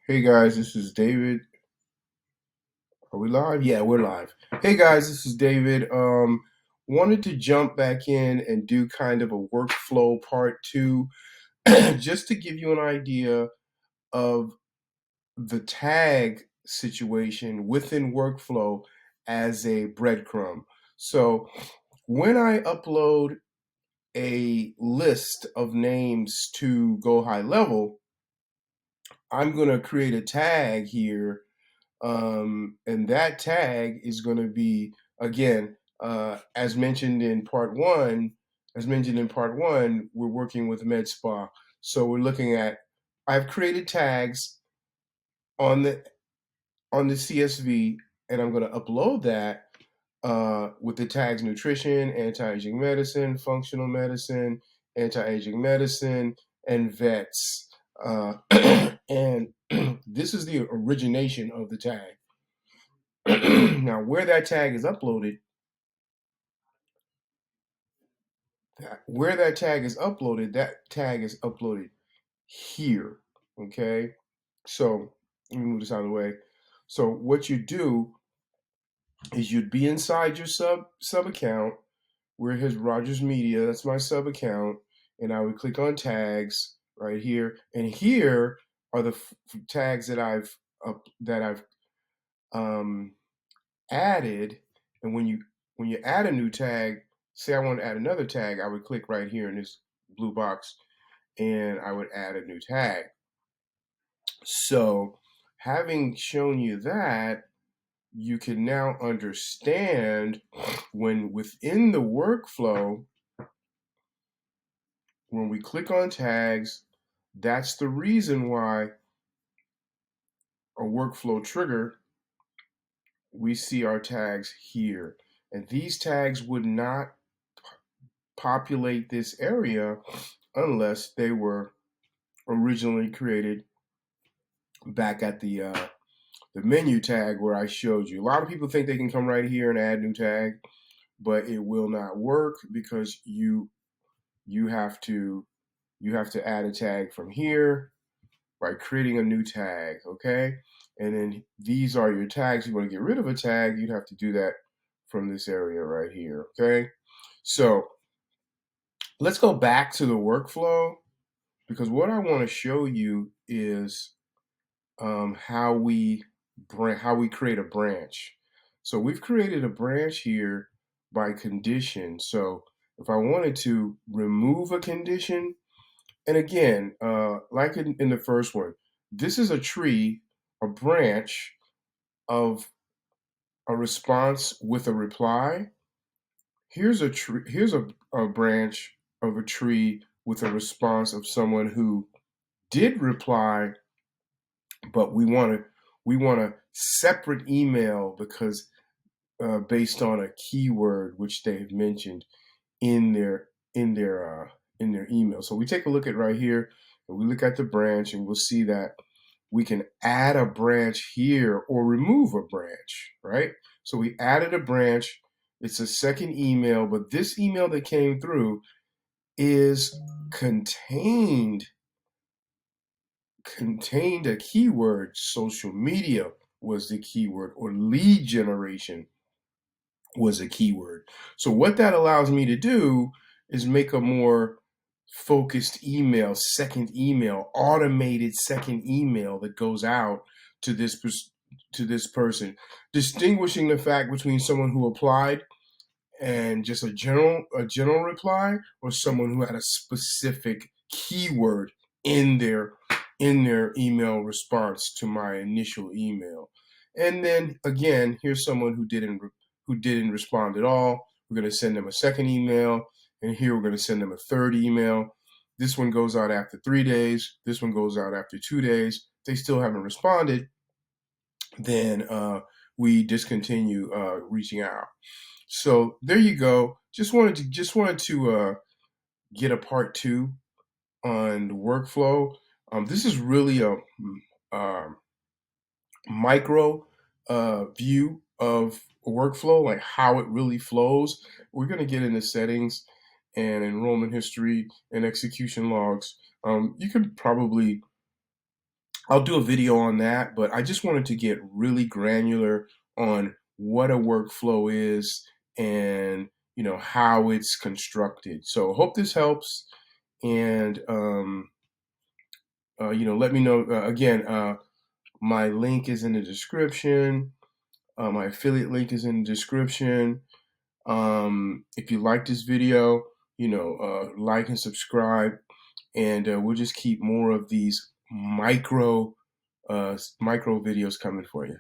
Hey guys, this is David. Are we live? Yeah, we're live. Hey guys, this is David. Wanted to jump back in and do kind of a workflow part two, just to give you an idea of the tag situation within workflow as a breadcrumb. So when I upload a list of names to GoHighLevel, I'm going to create a tag here, and that tag is going to be, again, as mentioned in part one. We're working with med spa, so we're looking at. I've created tags on the CSV, and I'm going to upload that with the tags nutrition, anti-aging medicine, functional medicine, anti-aging medicine, and vets. And this is the origination of the tag. Now, where that tag is uploaded here. Okay, so let me move this out of the way. So what you do is you'd be inside your sub account where it has Rogers Media. That's my sub account, and I would click on tags right here, and here are the tags that I've um, added. And when you add a new tag, say I want to add another tag, I would click right here in this blue box, and I would add a new tag. So having shown you that, you can now understand when within the workflow, when we click on tags, that's the reason why a workflow trigger, we see our tags here. And these tags would not populate this area unless they were originally created back at the menu tag where I showed you. A lot of people think they can come right here and add new tag, but it will not work because you have to add a tag from here by creating a new tag, okay? And then these are your tags. You want to get rid of a tag, you'd have to do that from this area right here, okay? So let's go back to the workflow, because what I want to show you is how we create a branch. So we've created a branch here by condition. So if I wanted to remove a condition, and again, like in the first one, this is a tree, a branch of a response with a reply. Here's a tree. Here's a branch of a tree with a response of someone who did reply, but we want a separate email because based on a keyword which they've mentioned in their email. So we take a look at right here, and we look at the branch, and we'll see that we can add a branch here or remove a branch, right? So we added a branch. It's a second email, but this email that came through is contained a keyword. Social media was the keyword, or lead generation was a keyword. So what that allows me to do is make a more focused email, second email, automated second email that goes out to this person, distinguishing the fact between someone who applied and just a general reply, or someone who had a specific keyword in their email response to my initial email. And then again, here's someone who didn't respond at all. We're going to send them a second email, and here we're going to send them a third email. This one goes out after 3 days. This one goes out after 2 days. If they still haven't responded, then we discontinue reaching out. So there you go. Just wanted to get a part two on workflow. This is really a micro view of workflow, like how it really flows. We're going to get into settings and enrollment history and execution logs. You can probably I'll do a video on that, but I just wanted to get really granular on what a workflow is and how it's constructed. So hope this helps, and let me know again. My link is in the description. My affiliate link is in the description. If you like this video, like and subscribe, and we'll just keep more of these micro videos coming for you.